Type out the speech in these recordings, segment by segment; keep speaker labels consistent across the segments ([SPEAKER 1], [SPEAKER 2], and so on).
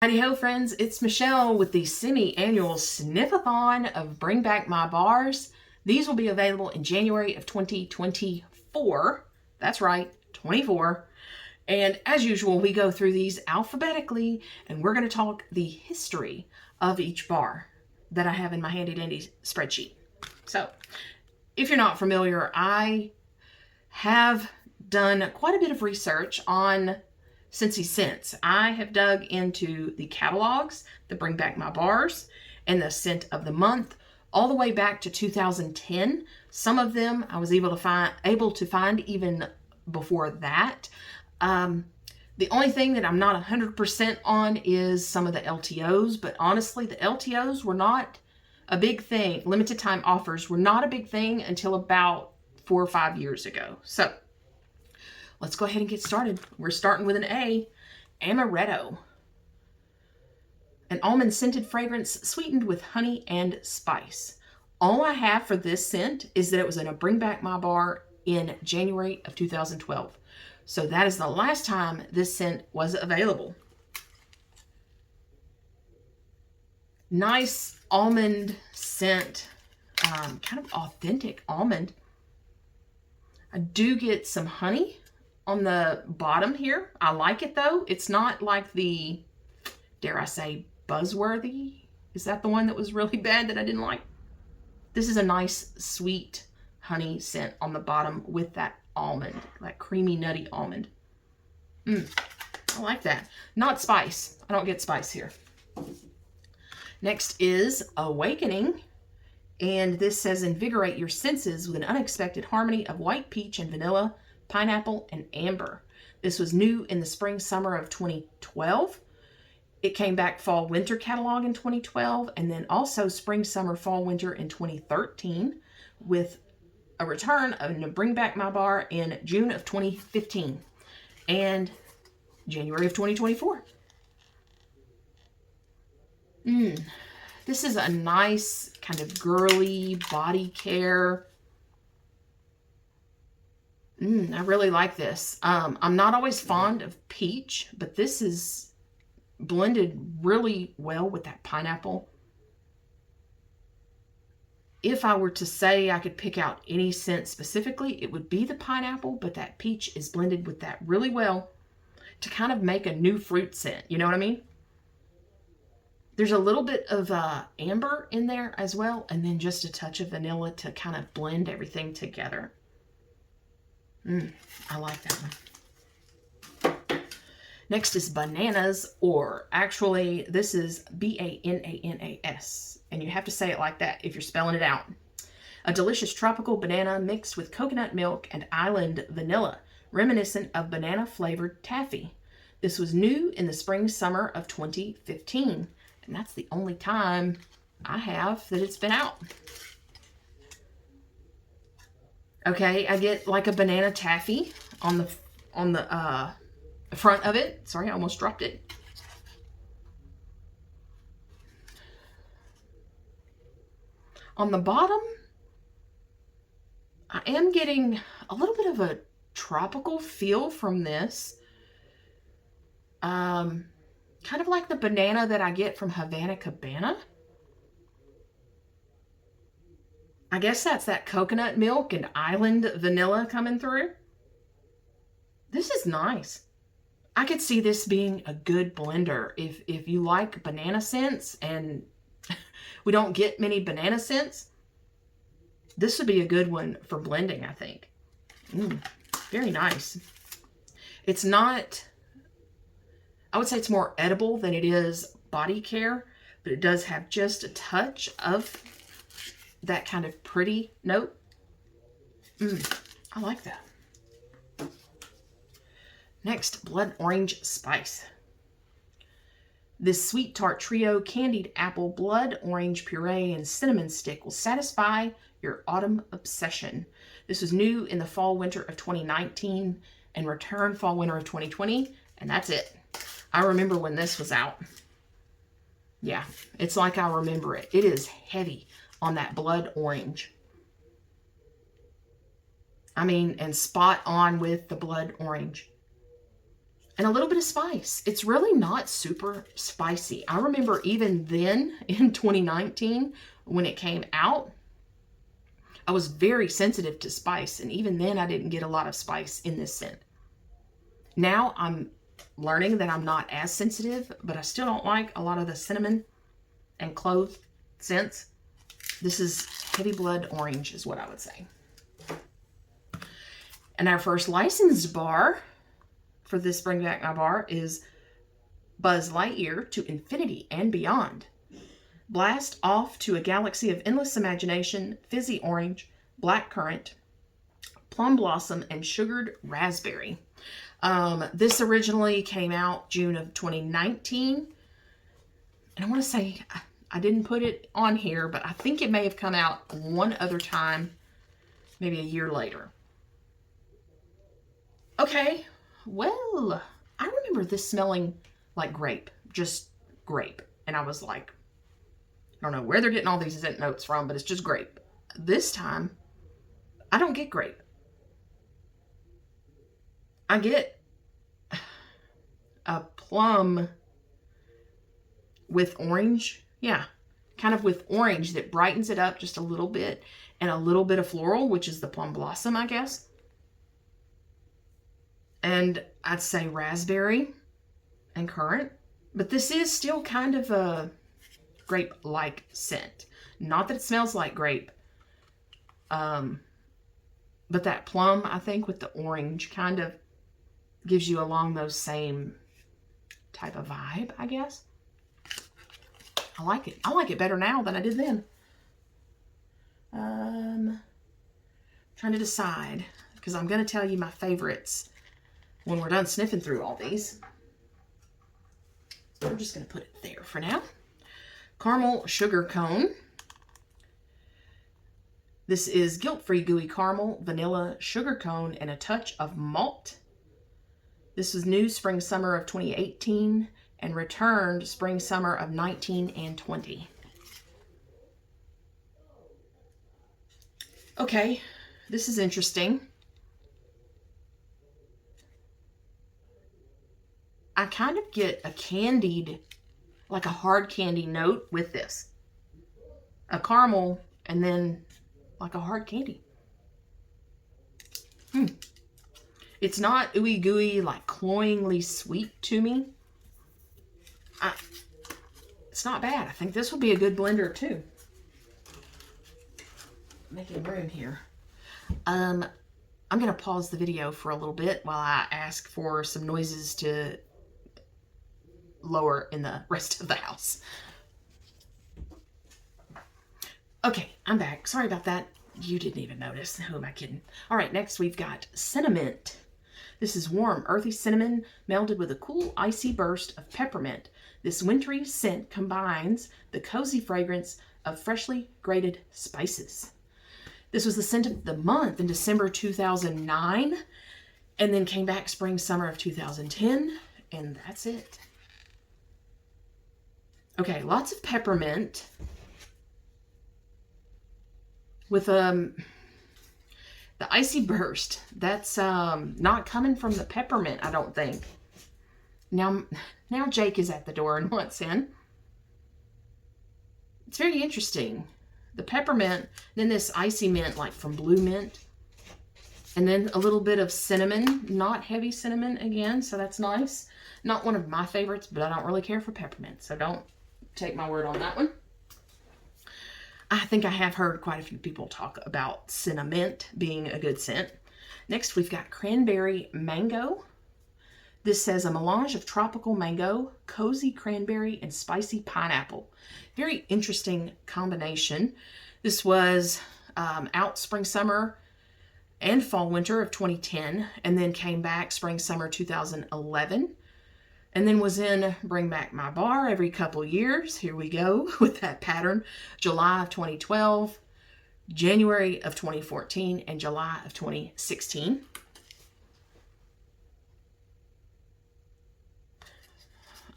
[SPEAKER 1] Hidey-Ho Friends, it's Michelle with the semi-annual Sniff-a-thon of Bring Back My Bars. These will be available in January of 2024. That's right, 24. And as usual, we go through these alphabetically, and we're going to talk the history of each bar that I have in my handy-dandy spreadsheet. So, if you're not familiar, I have done quite a bit of research on Scentsy scents. I have dug into the catalogs that bring back my bars and the scent of the month all the way back to 2010. Some of them I was able to find even before that. The only thing that I'm not 100% on is some of the LTOs, but honestly, the LTOs were not a big thing. Limited time offers were not a big thing until about 4 or 5 years ago. So let's go ahead and get started. We're starting with an A, Amaretto. An almond scented fragrance sweetened with honey and spice. All I have for this scent is that it was in a Bring Back My Bar in January of 2012. So that is the last time this scent was available. Nice almond scent, kind of authentic almond. I do get some honey on the bottom here. I like it though. It's not like the, dare I say, buzzworthy. Is that the one that was really bad that I didn't like? This is a nice sweet honey scent on the bottom with that almond, that creamy nutty almond. I like that. Not spice. I don't get spice here. Next is Awakening. And this says invigorate your senses with an unexpected harmony of white peach and vanilla, pineapple, and amber. This was new in the spring summer of 2012. It came back fall winter catalog in 2012, and then also spring summer fall winter in 2013, with a return of Bring Back My Bar in June of 2015 and January of 2024. This is a nice kind of girly body care. I really like this. I'm not always fond of peach, but this is blended really well with that pineapple. If I were to say I could pick out any scent specifically, it would be the pineapple, but that peach is blended with that really well to kind of make a new fruit scent. You know what I mean? There's a little bit of amber in there as well, and then just a touch of vanilla to kind of blend everything together. I like that one. Next is Bananas, or actually this is Bananas, and you have to say it like that if you're spelling it out. A delicious tropical banana mixed with coconut milk and island vanilla, reminiscent of banana flavored taffy. This was new in the spring summer of 2015, and that's the only time I have that it's been out. Okay, I get like a banana taffy on the front of it. Sorry, I almost dropped it. On the bottom, I am getting a little bit of a tropical feel from this. Kind of like the banana that I get from Havana Cabana. I guess that's that coconut milk and island vanilla coming through. This is nice. I could see this being a good blender. If you like banana scents, and we don't get many banana scents, this would be a good one for blending, I think. Very nice. It's not, I would say it's more edible than it is body care, but it does have just a touch of that kind of pretty note. I like that. Next, Blood Orange Spice. This sweet tart trio, candied apple, blood orange puree, and cinnamon stick will satisfy your autumn obsession. This was new in the fall winter of 2019 and returned fall winter of 2020, and that's it. I remember when this was out. Yeah, it's like I remember it. It is heavy on that blood orange. I mean, and spot on with the blood orange. and a little bit of spice. It's really not super spicy. I remember even then in 2019 when it came out, I was very sensitive to spice, and even then I didn't get a lot of spice in this scent. Now I'm learning that I'm not as sensitive, but I still don't like a lot of the cinnamon and clove scents. This is heavy blood orange is what I would say. And our first licensed bar for this Bring Back My Bar is Buzz Lightyear to Infinity and Beyond. Blast off to a galaxy of endless imagination, fizzy orange, black currant, plum blossom, and sugared raspberry. This originally came out June of 2019. And I want to say, I didn't put it on here, but I think it may have come out one other time, maybe a year later. Okay, well, I remember this smelling like grape, just grape. And I was like, I don't know where they're getting all these scent notes from, but it's just grape. This time, I don't get grape. I get a plum with orange. Yeah, kind of with orange that brightens it up just a little bit. And a little bit of floral, which is the plum blossom, I guess. And I'd say raspberry and currant. But this is still kind of a grape-like scent. Not that it smells like grape. But that plum, I think, with the orange kind of gives you along those same type of vibe, I guess. I like it. I like it better now than I did then. Trying to decide, because I'm going to tell you my favorites when we're done sniffing through all these. I'm just going to put it there for now. Caramel Sugar Cone. This is guilt-free gooey caramel, vanilla, sugar cone, and a touch of malt. This was new spring-summer of 2018 and returned spring-summer of 19 and 20. Okay, this is interesting. I kind of get a candied, like a hard candy note with this. A caramel and then like a hard candy. It's not ooey gooey, like cloyingly sweet to me. It's not bad. I think this would be a good blender too. Making room here. I'm going to pause the video for a little bit while I ask for some noises to lower in the rest of the house. Okay, I'm back. Sorry about that. You didn't even notice. Who am I kidding? All right, next we've got Cinnamint. This is warm, earthy cinnamon melded with a cool, icy burst of peppermint. This wintry scent combines the cozy fragrance of freshly grated spices. This was the scent of the month in December 2009, and then came back spring, summer of 2010, and that's it. Okay, lots of peppermint with the icy burst. That's not coming from the peppermint, I don't think. Now Jake is at the door and wants in. It's very interesting. The peppermint, then this icy mint, like from blue mint. And then a little bit of cinnamon, not heavy cinnamon again, so that's nice. Not one of my favorites, but I don't really care for peppermint, so don't take my word on that one. I think I have heard quite a few people talk about Cinnamint being a good scent. Next, we've got Cranberry Mango. This says a melange of tropical mango, cozy cranberry, and spicy pineapple. Very interesting combination. This was out spring, summer, and fall, winter of 2010, and then came back spring, summer 2011. And then was in Bring Back My Bar every couple years. Here we go with that pattern. July of 2012, January of 2014, and July of 2016.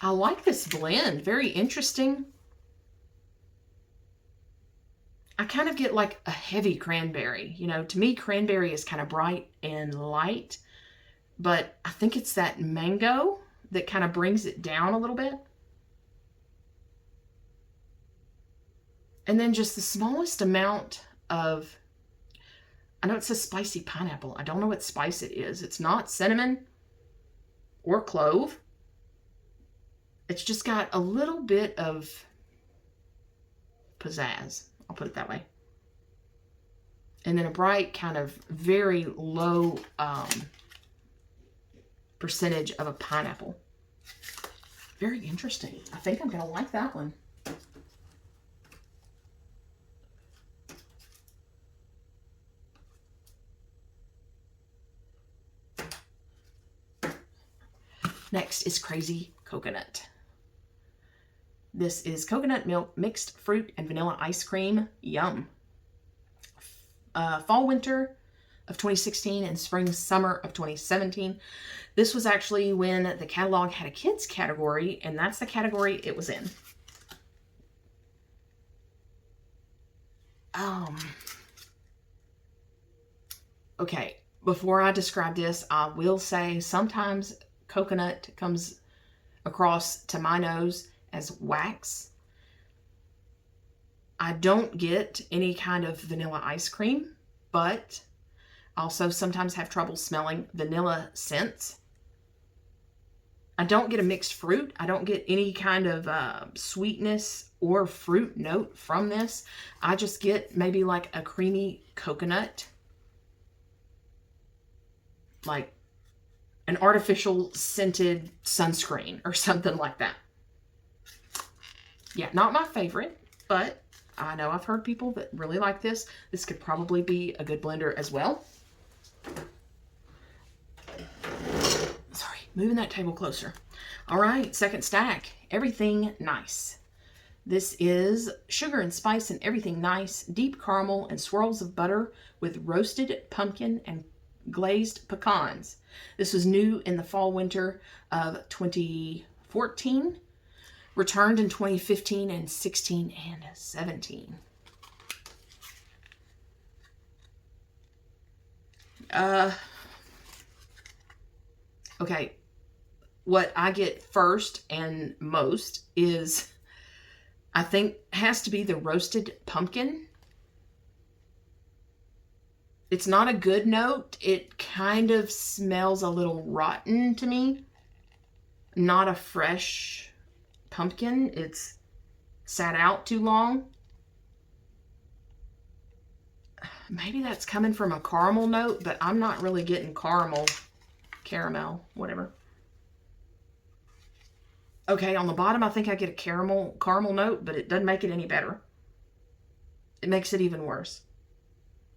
[SPEAKER 1] I like this blend. Very interesting. I kind of get like a heavy cranberry. You know, to me, cranberry is kind of bright and light. but I think it's that mango that kind of brings it down a little bit. And then just the smallest amount of, I know it says spicy pineapple. I don't know what spice it is. It's not cinnamon or clove. It's just got a little bit of pizzazz. I'll put it that way. And then a bright kind of very low percentage of a pineapple. Very interesting. I think I'm going to like that one. Next is Crazy Coconut. This is coconut milk, mixed fruit, and vanilla ice cream. Yum. Fall, winter of 2016 and spring, summer of 2017. This was actually when the catalog had a kids category, and that's the category it was in. Okay, before I describe this, I will say sometimes coconut comes across to my nose as wax. I don't get any kind of vanilla ice cream, but also sometimes have trouble smelling vanilla scents. I don't get a mixed fruit. I don't get any kind of sweetness or fruit note from this. I just get maybe like a creamy coconut, like an artificial scented sunscreen or something like that. Yeah, not my favorite, but I know I've heard people that really like this. This could probably be a good blender as well. Sorry, moving that table closer. All right, second stack, Everything Nice. This is sugar and spice and everything nice, deep caramel and swirls of butter with roasted pumpkin and glazed pecans. This was new in the fall winter of 2014, returned in 2015 and 16 and 17. Okay, what I get first and most is, I think, has to be the roasted pumpkin. It's not a good note. It kind of smells a little rotten to me. Not a fresh pumpkin. It's sat out too long. Maybe that's coming from a caramel note, but I'm not really getting caramel, whatever. Okay, on the bottom, I think I get a caramel note, but it doesn't make it any better. It makes it even worse.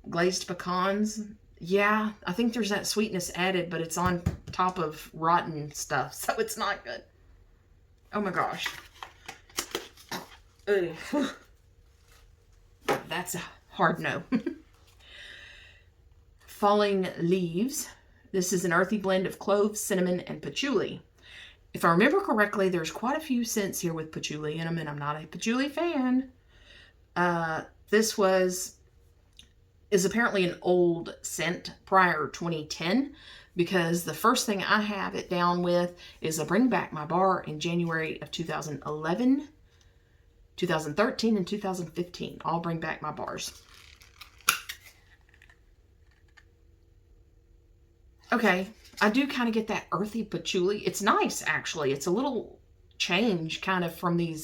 [SPEAKER 1] Glazed pecans. Yeah, I think there's that sweetness added, but it's on top of rotten stuff, so it's not good. Oh my gosh. Ugh. That's a hard no. Falling Leaves. This is an earthy blend of clove, cinnamon, and patchouli. If I remember correctly, there's quite a few scents here with patchouli in them, and I'm not a patchouli fan. This is apparently an old scent prior 2010, because the first thing I have it down with is a Bring Back My Bar in January of 2011, 2013, and 2015. All Bring Back My Bars. Okay, I do kind of get that earthy patchouli. It's nice, actually. It's a little change kind of from the,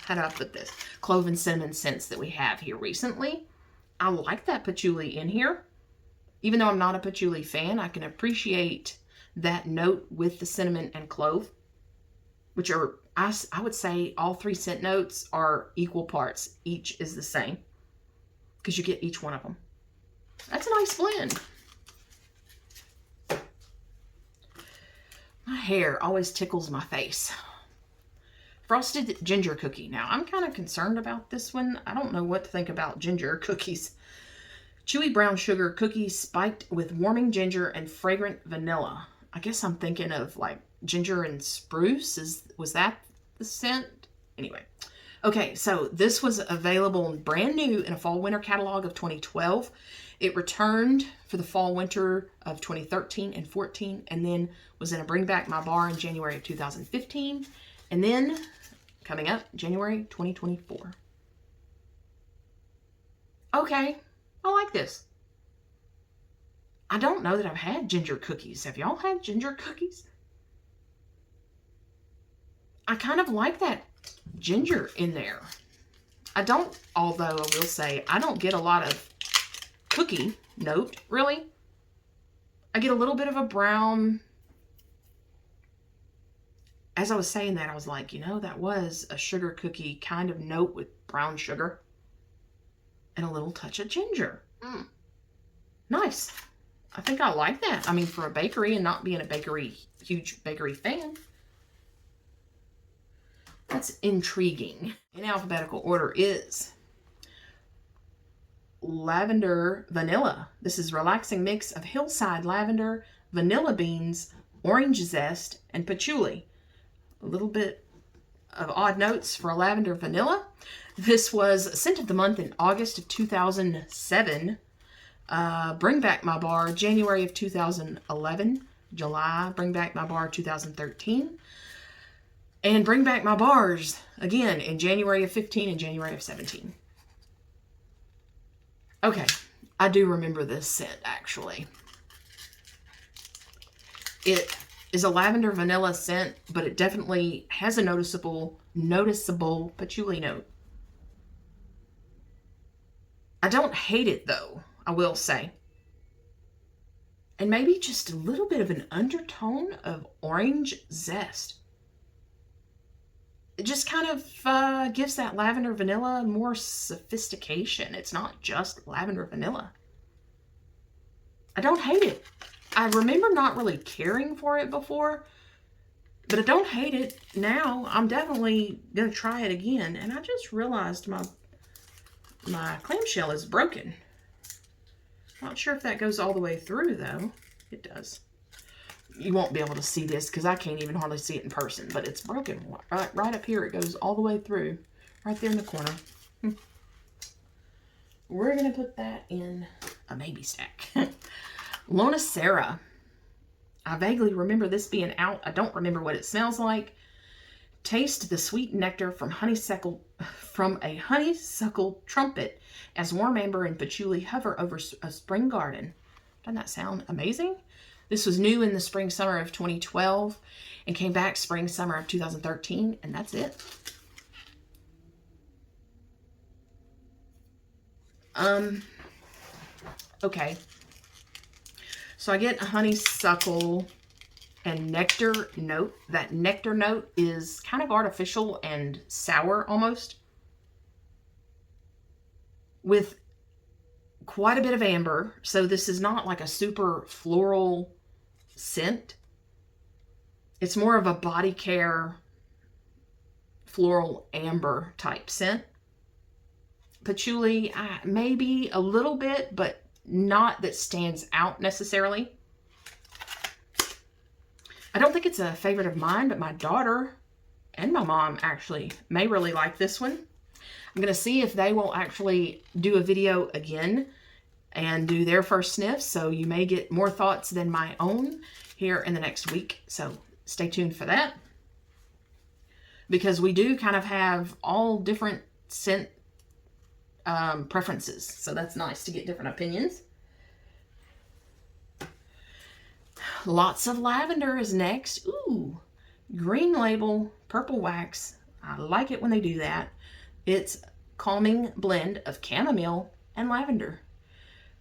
[SPEAKER 1] how do I put this? Clove and cinnamon scents that we have here recently. I like that patchouli in here. Even though I'm not a patchouli fan, I can appreciate that note with the cinnamon and clove, which are, I would say all three scent notes are equal parts. Each is the same, because you get each one of them. That's a nice blend. My hair always tickles my face. Frosted ginger cookie. Now, I'm kind of concerned about this one. I don't know what to think about ginger cookies. Chewy brown sugar cookies spiked with warming ginger and fragrant vanilla. I guess I'm thinking of like ginger and spruce. Was that the scent? Anyway. Okay, so this was available brand new in a fall winter catalog of 2012. It returned for the fall winter of 2013 and 14, and then was in a Bring Back My Bar in January of 2015, and then coming up January 2024. Okay, I like this. I don't know that I've had ginger cookies. Have y'all had ginger cookies? I kind of like that ginger in there. I don't, although I will say, I don't get a lot of cookie note, really. I get a little bit of a brown. As I was saying that, I was like, you know, that was a sugar cookie kind of note with brown sugar and a little touch of ginger. Nice. I think I like that. I mean, for a bakery and not being a huge bakery fan. That's intriguing. In alphabetical order is Lavender Vanilla. This is a relaxing mix of hillside lavender, vanilla beans, orange zest, and patchouli. A little bit of odd notes for a lavender vanilla. This was scent of the month in August of 2007. Bring Back My Bar, January of 2011. July, Bring Back My Bar 2013. And Bring Back My Bars, again, in January of 15 and January of 17. Okay, I do remember this scent, actually. It is a lavender vanilla scent, but it definitely has a noticeable patchouli note. I don't hate it, though, I will say. And maybe just a little bit of an undertone of orange zest. It just kind of gives that lavender vanilla more sophistication. It's not just lavender vanilla. I don't hate it. I remember not really caring for it before, but I don't hate it now. I'm definitely going to try it again. And I just realized my clamshell is broken. Not sure if that goes all the way through, though. It does. You won't be able to see this because I can't even hardly see it in person, but it's broken. Right up here, it goes all the way through. Right there in the corner. We're going to put that in a baby stack. Lona Sarah. I vaguely remember this being out. I don't remember what it smells like. Taste the sweet nectar from a honeysuckle trumpet as warm amber and patchouli hover over a spring garden. Doesn't that sound amazing? This was new in the spring summer of 2012 and came back spring summer of 2013, and that's it. Okay. So I get a honeysuckle and nectar note. That nectar note is kind of artificial and sour almost, with quite a bit of amber. So this is not like a super floral scent. It's more of a body care floral amber type scent. Patchouli, maybe a little bit, but not that stands out necessarily. I don't think it's a favorite of mine, but my daughter and my mom actually may really like this one. I'm going to see if they will actually do a video again and do their first sniff. So you may get more thoughts than my own here in the next week. So stay tuned for that. Because we do kind of have all different scent preferences. So that's nice to get different opinions. Lots of lavender is next. Ooh, Green Label Purple Wax. I like it when they do that. It's calming blend of chamomile and lavender.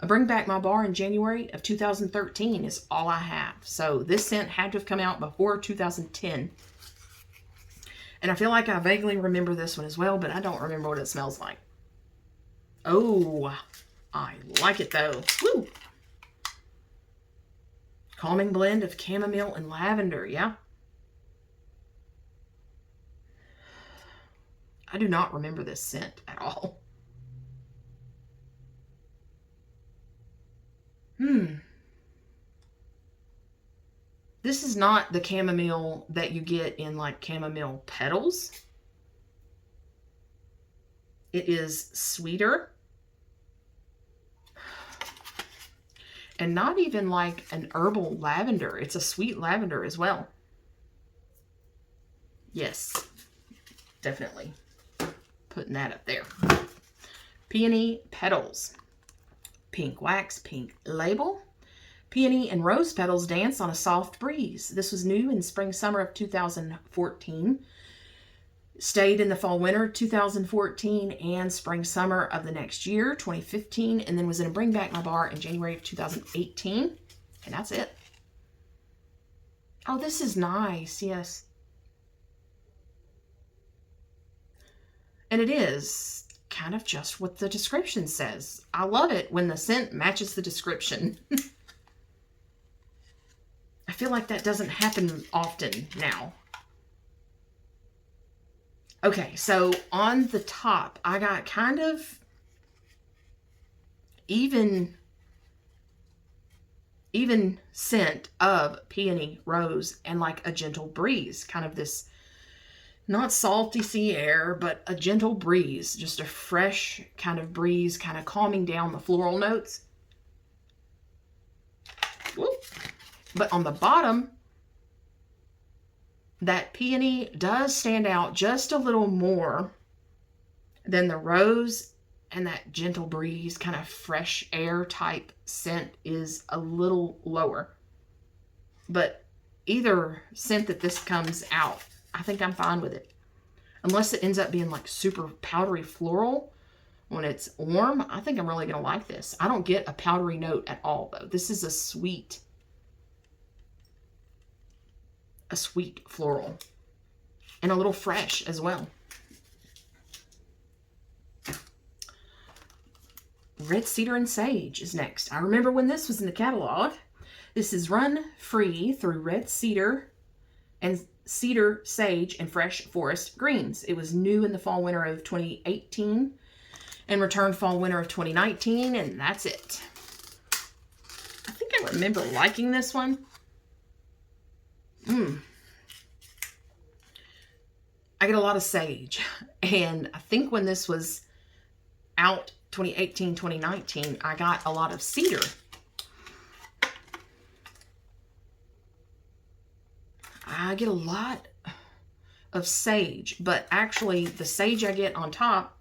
[SPEAKER 1] A Bring Back My Bar in January of 2013 is all I have. So this scent had to have come out before 2010. And I feel like I vaguely remember this one as well, but I don't remember what it smells like. Oh, I like it though. Woo! Calming blend of chamomile and lavender, yeah. I do not remember this scent at all. This is not the chamomile that you get in like chamomile petals. It is sweeter. And not even like an herbal lavender. It's a sweet lavender as well. Yes, definitely putting that up there. Peony Petals. Pink wax, pink label. Peony and rose petals dance on a soft breeze. This was new in spring summer of 2014. Stayed in the fall winter 2014 and spring summer of the next year 2015, and then was in a Bring Back My Bar in January of 2018. And that's it. Oh, this is nice. Yes. And it is kind of just what the description says. I love it when the scent matches the description. I feel like that doesn't happen often now. Okay, so on the top, I got kind of even scent of peony, rose, and like a gentle breeze. Kind of this, not salty sea air, but a gentle breeze. Just a fresh kind of breeze, kind of calming down the floral notes. Whoop. But on the bottom, that peony does stand out just a little more than the rose, and that gentle breeze, kind of fresh air type scent is a little lower. But either scent that this comes out, I think I'm fine with it. Unless it ends up being like super powdery floral when it's warm, I think I'm really going to like this. I don't get a powdery note at all though. This is a sweet floral and a little fresh as well. Red Cedar and Sage is next. I remember when this was in the catalog. This is Run Free through Red Cedar and Cedar, Sage, and Fresh Forest Greens. It was new in the fall winter of 2018 and returned fall winter of 2019, and that's it. I think I remember liking this one. I get a lot of sage, and I think when this was out 2018, 2019, I got a lot of cedar. I get a lot of sage, but actually the sage I get on top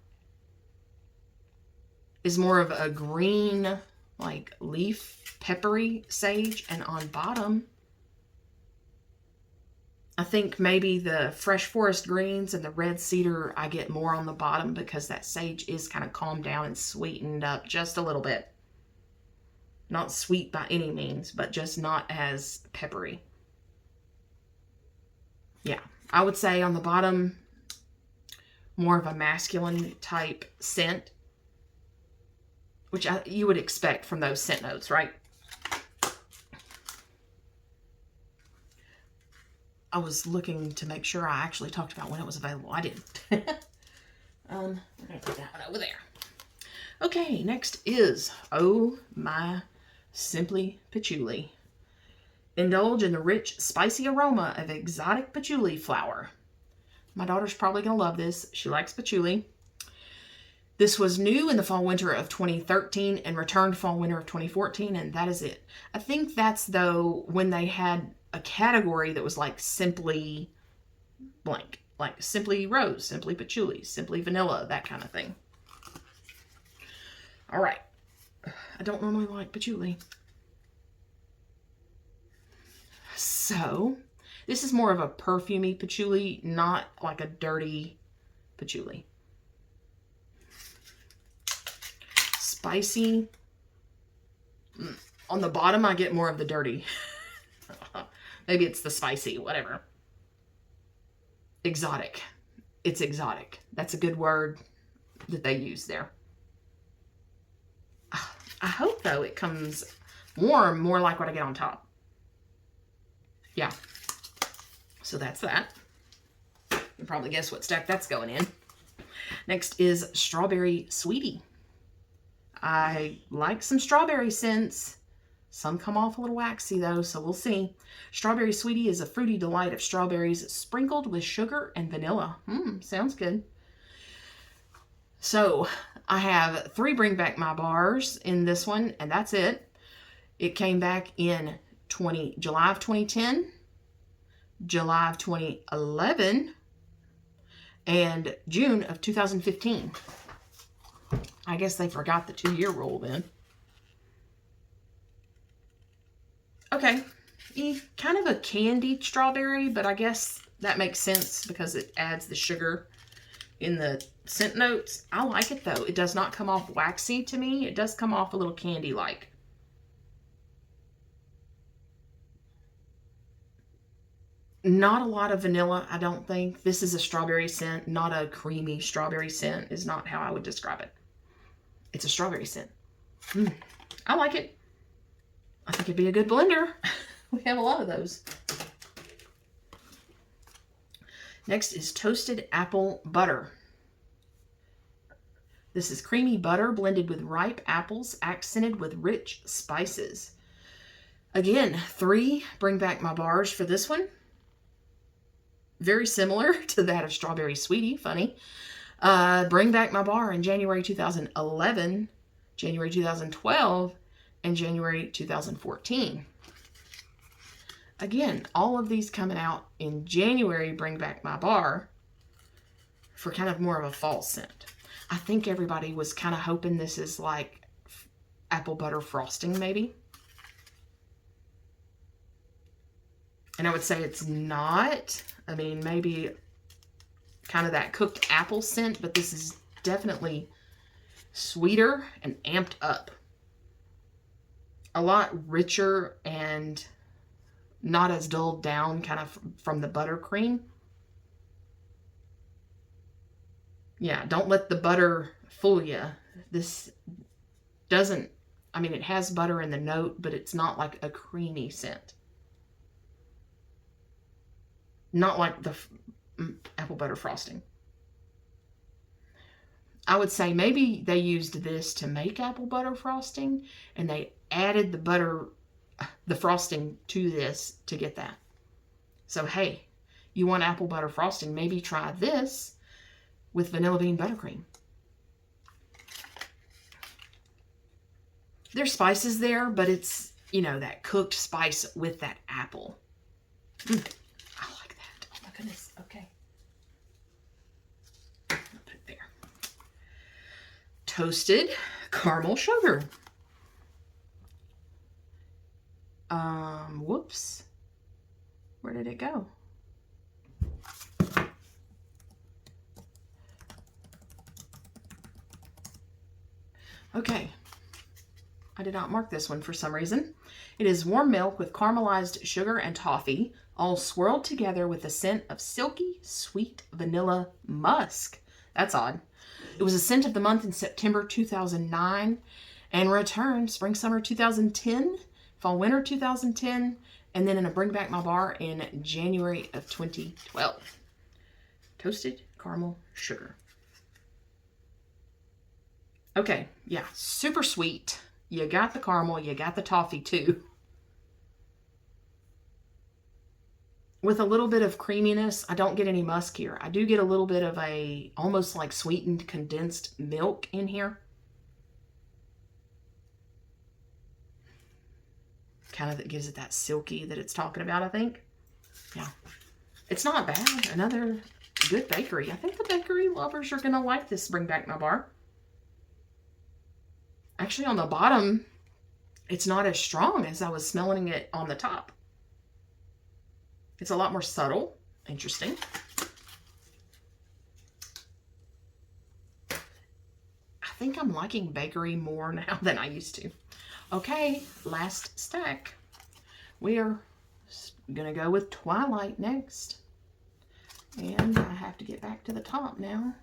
[SPEAKER 1] is more of a green, like leaf peppery sage, and on bottom I think maybe the Fresh Forest Greens and the Red Cedar I get more on the bottom because that sage is kind of calmed down and sweetened up just a little bit. Not sweet by any means, but just not as peppery. Yeah, I would say on the bottom, more of a masculine type scent, which you would expect from those scent notes, right? I was looking to make sure I actually talked about when it was available. I didn't. We're going to put that one over there. Okay, next is Oh My Simply Patchouli. Indulge in the rich, spicy aroma of exotic patchouli flower. My daughter's probably going to love this. She likes patchouli. This was new in the fall winter of 2013 and returned fall winter of 2014, and that is it. I think that's, though, when they had a category that was like simply blank, like simply rose, simply patchouli, simply vanilla, that kind of thing. All right. I don't normally like patchouli. So this is more of a perfumey patchouli, not like a dirty patchouli. Spicy. On the bottom, I get more of the dirty. Maybe it's the spicy, whatever. Exotic. It's exotic. That's a good word that they use there. I hope, though, it comes warm, more like what I get on top. Yeah. So that's that. You can probably guess what stack that's going in. Next is Strawberry Sweetie. I like some strawberry scents. Some come off a little waxy though, so we'll see. Strawberry Sweetie is a fruity delight of strawberries sprinkled with sugar and vanilla. Sounds good. So I have 3 Bring Back My bars in this one, and that's it. It came back in July of 2010, July of 2011, and June of 2015. I guess they forgot the 2-year rule then. Okay, kind of a candied strawberry, but I guess that makes sense because it adds the sugar in the scent notes. I like it though. It does not come off waxy to me. It does come off a little candy-like. Not a lot of vanilla, I don't think. This is a strawberry scent, not a creamy strawberry scent is not how I would describe it. It's a strawberry scent. I like it. I think it'd be a good blender. We have a lot of those. Next is Toasted Apple Butter. This is creamy butter blended with ripe apples, accented with rich spices. Again, 3 Bring Back My bars for this one. Very similar to that of Strawberry Sweetie, funny. Bring Back My bar in January 2011, January 2012, and January 2014. Again, all of these coming out in January, Bring Back My bar, for kind of more of a fall scent. I think everybody was kind of hoping this is like apple butter frosting, maybe. And I would say it's not. I mean, maybe kind of that cooked apple scent, but this is definitely sweeter and amped up. A lot richer and not as dulled down kind of from the buttercream. Yeah, don't let the butter fool you. This doesn't, I mean, it has butter in the note, but it's not like a creamy scent. Not like the apple butter frosting. I would say maybe they used this to make apple butter frosting and they added the frosting to this to get that. So, hey, you want apple butter frosting, maybe try this with vanilla bean buttercream. There's spices there, but it's, you know, that cooked spice with that apple. I like that. Oh my goodness. Okay. I'll put it there. Toasted caramel sugar. Whoops. Where did it go? Okay. I did not mark this one for some reason. It is warm milk with caramelized sugar and toffee, all swirled together with the scent of silky, sweet vanilla musk. That's odd. It was a scent of the month in September 2009 and returned spring, summer 2010, fall, winter 2010, and then in a Bring Back My bar in January of 2012. Toasted caramel sugar. Okay, yeah, super sweet. You got the caramel, you got the toffee too. With a little bit of creaminess, I don't get any musk here. I do get a little bit of a almost like sweetened condensed milk in here. Kind of that gives it that silky that it's talking about, I think. Yeah. It's not bad. Another good bakery. I think the bakery lovers are going to like this Bring Back My bar. Actually, on the bottom, it's not as strong as I was smelling it on the top. It's a lot more subtle. Interesting. I think I'm liking bakery more now than I used to. Okay, last stack. We are going to go with Twilight next. And I have to get back to the top now.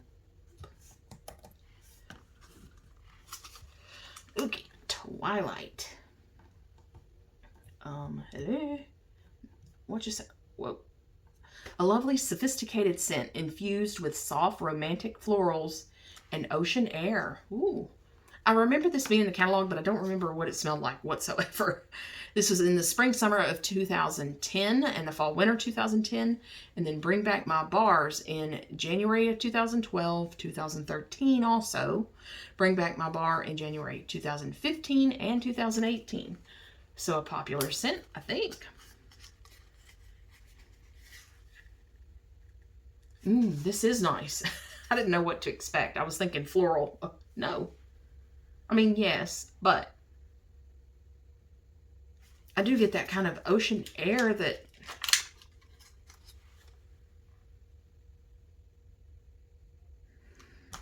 [SPEAKER 1] Okay, Twilight. Hello? What you say? Whoa. A lovely, sophisticated scent infused with soft, romantic florals and ocean air. Ooh. I remember this being in the catalog, but I don't remember what it smelled like whatsoever. This was in the spring, summer of 2010 and the fall, winter 2010. And then Bring Back My Bars in January of 2012, 2013 also. Bring Back My Bar in January 2015 and 2018. So a popular scent, I think. This is nice. I didn't know what to expect. I was thinking floral. No. I mean, yes, but I do get that kind of ocean air that I'm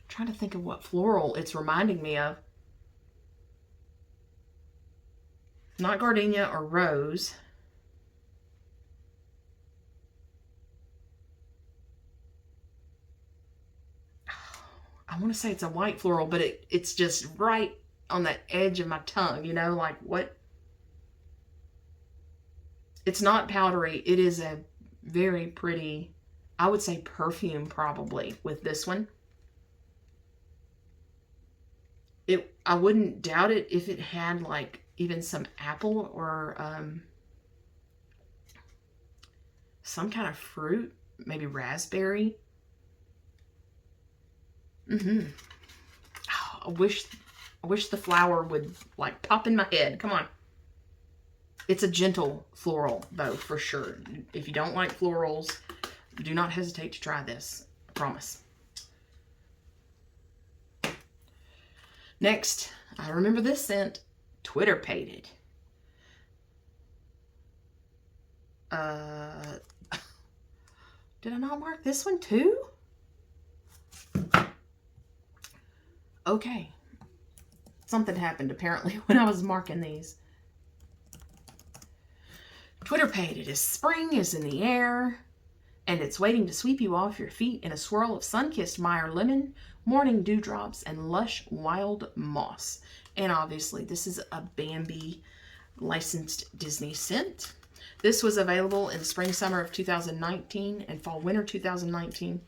[SPEAKER 1] trying to think of what floral it's reminding me of. Not gardenia or rose. I want to say it's a white floral, but it's just right on the edge of my tongue, you know, like what? It's not powdery. It is a very pretty, I would say perfume probably with this one. I wouldn't doubt it if it had like even some apple or some kind of fruit, maybe raspberry. Oh, I wish the flower would like pop in my head. Come on. It's a gentle floral though, for sure. If you don't like florals, do not hesitate to try this. I promise. Next, I remember this scent, Twitter Pated. Did I not mark this one too? Okay. Something happened apparently when I was marking these. Twitter Pated is spring is in the air, and it's waiting to sweep you off your feet in a swirl of sun-kissed Meyer lemon, morning dewdrops, and lush wild moss. And obviously, this is a Bambi licensed Disney scent. This was available in spring, summer of 2019 and fall, winter 2019.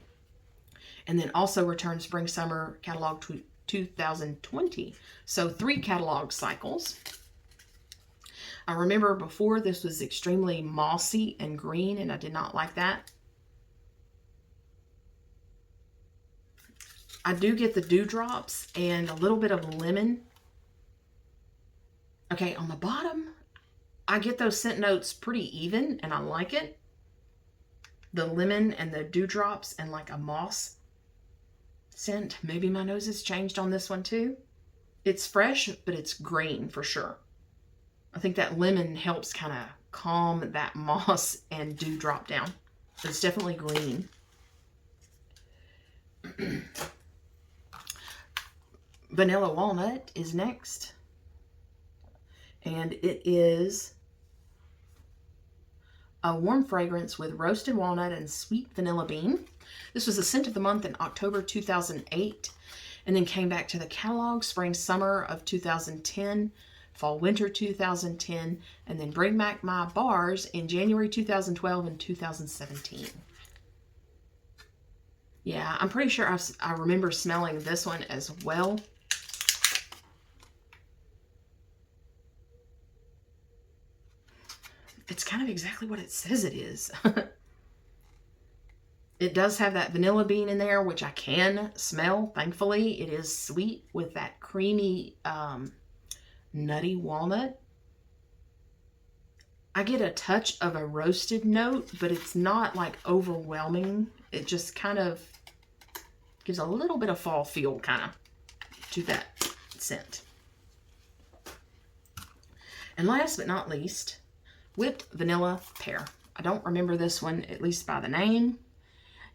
[SPEAKER 1] And then also returned spring, summer catalog 2020. So 3 catalog cycles. I remember before this was extremely mossy and green, and I did not like that. I do get the dewdrops and a little bit of lemon. Okay, on the bottom, I get those scent notes pretty even, and I like it. The lemon and the dewdrops and like a moss scent. Maybe my nose has changed on this one too. It's fresh, but it's green for sure. I think that lemon helps kind of calm that moss and dewdrop down. But it's definitely green. Vanilla Walnut is next. And it is a warm fragrance with roasted walnut and sweet vanilla bean. This was the scent of the month in October 2008, and then came back to the catalog spring, summer of 2010, fall, winter 2010, and then Bring Back My Bars in January 2012 and 2017. Yeah, I'm pretty sure I remember smelling this one as well. It's kind of exactly what it says it is. It does have that vanilla bean in there, which I can smell, thankfully. It is sweet with that creamy, nutty walnut. I get a touch of a roasted note, but it's not like overwhelming. It just kind of gives a little bit of fall feel kind of to that scent. And last but not least, Whipped Vanilla Pear. I don't remember this one, at least by the name.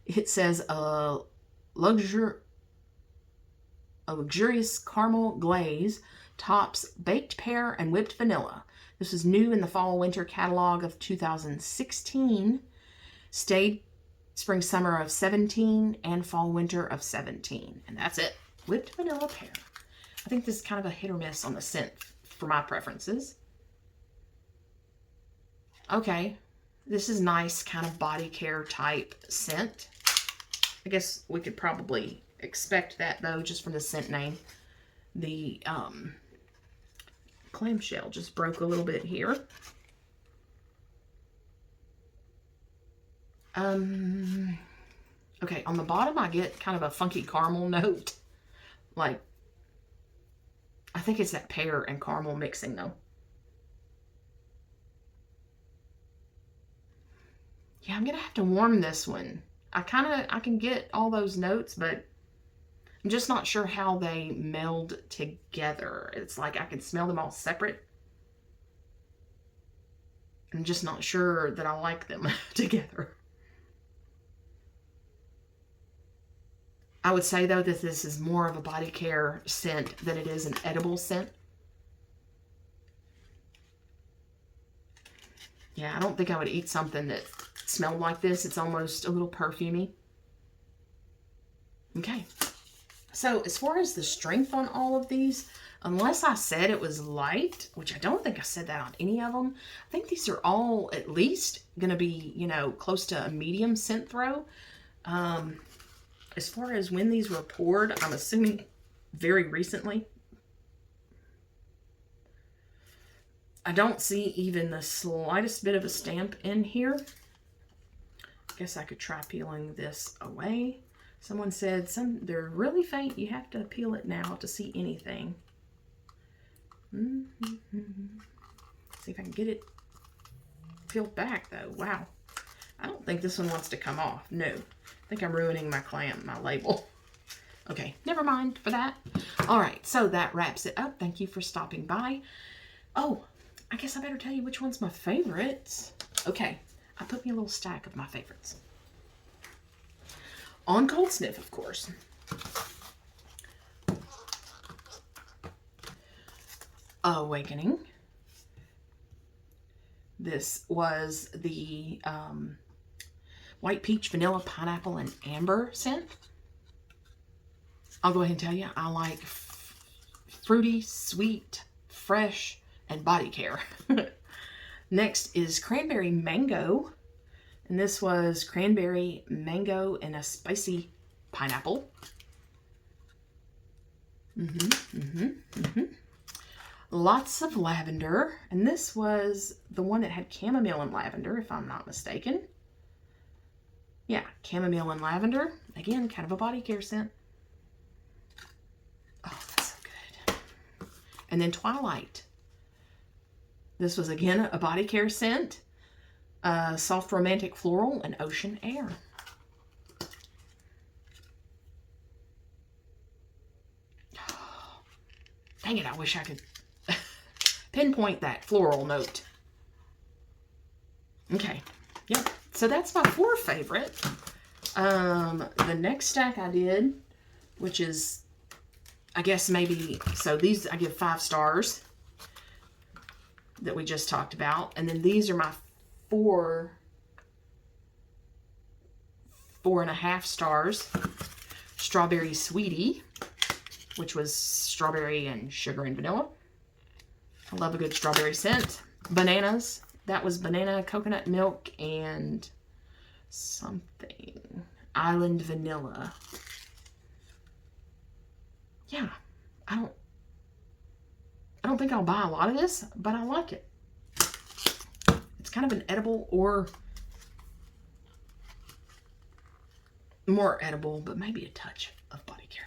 [SPEAKER 1] It says a luxurious caramel glaze tops baked pear and whipped vanilla. This is new in the fall winter catalog of 2016. Stayed spring summer of 17 and fall winter of 17. And that's it. Whipped vanilla pear. I think this is kind of a hit or miss on the scent for my preferences. Okay, this is nice kind of body care type scent. I guess we could probably expect that though, just from the scent name. The clamshell just broke a little bit here. Okay, on the bottom I get kind of a funky caramel note. Like, I think it's that pear and caramel mixing though. Yeah, I'm gonna have to warm this one. I can get all those notes, but I'm just not sure how they meld together. It's like I can smell them all separate. I'm just not sure that I like them together. I would say though that this is more of a body care scent than it is an edible scent. Yeah, I don't think I would eat something that smelled like this. It's almost a little perfumey. Okay. So as far as the strength on all of these, unless I said it was light, which I don't think I said that on any of them, I think these are all at least going to be, you know, close to a medium scent throw. As far as when these were poured, I'm assuming very recently. I don't see even the slightest bit of a stamp in here. I guess I could try peeling this away. Someone said they're really faint. You have to peel it now to see anything. See if I can get it peeled back though. Wow. I don't think this one wants to come off. No. I think I'm ruining my label. Okay, never mind for that. All right, so that wraps it up. Thank you for stopping by. Oh, I guess I better tell you which one's my favorites. Okay, I put me a little stack of my favorites. On Cold Sniff, of course. Awakening. This was the white peach, vanilla, pineapple, and amber scent. I'll go ahead and tell you, I like fruity, sweet, fresh, and body care. Next is Cranberry Mango. And this was cranberry, mango, and a spicy pineapple. Lots of lavender. And this was the one that had chamomile and lavender, if I'm not mistaken. Yeah, chamomile and lavender. Again, kind of a body care scent. Oh, that's so good. And then Twilight. This was, again, a body care scent. Soft romantic floral and ocean air. Oh, dang it, I wish I could pinpoint that floral note. Okay, yep. So that's my 4 favorite. The next stack I did, which is, I guess maybe, so these I give 5 stars that we just talked about. And then these are my 4.5 stars. Strawberry Sweetie, which was strawberry and sugar and vanilla. I love a good strawberry scent. Bananas. That was banana, coconut milk, and something. Island vanilla. Yeah. I don't think I'll buy a lot of this, but I like it. It's kind of an edible, or more edible, but maybe a touch of body care.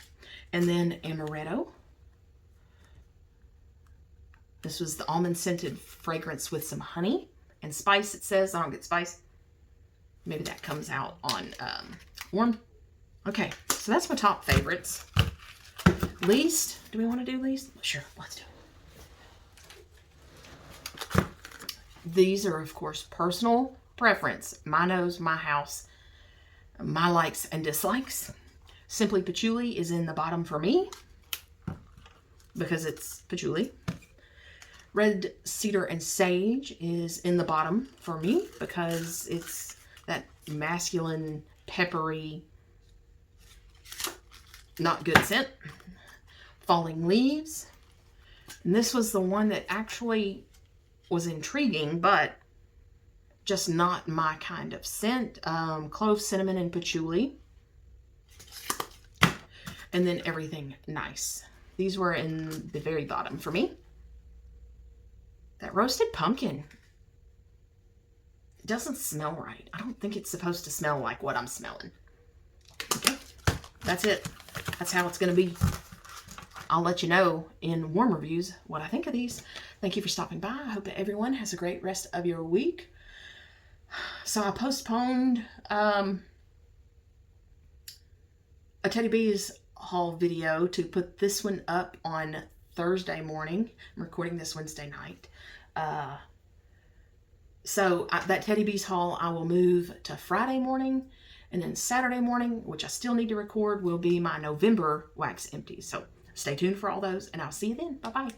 [SPEAKER 1] And then Amaretto. This was the almond scented fragrance with some honey and spice, it says. I don't get spice. Maybe that comes out on warm. Okay, so that's my top favorites. Least. Do we want to do least? Sure, let's do it. These are, of course, personal preference. My nose, my house, my likes and dislikes. Simply Patchouli is in the bottom for me because it's patchouli. Red Cedar and Sage is in the bottom for me because it's that masculine, peppery, not good scent. Falling Leaves. And this was the one that actually was intriguing, but just not my kind of scent. Clove, cinnamon, and patchouli. and then everything nice. These were in the very bottom for me. That roasted pumpkin, it doesn't smell right. I don't think it's supposed to smell like what I'm smelling. Okay, that's it. That's how it's going to be. I'll let you know in warm reviews what I think of these. Thank you for stopping by. I hope that everyone has a great rest of your week. So I postponed a Teddy Bees haul video to put this one up on Thursday morning. I'm recording this Wednesday night. So that Teddy Bees haul I will move to Friday morning, and then Saturday morning, which I still need to record, will be my November wax empties. So stay tuned for all those, and I'll see you then. Bye-bye.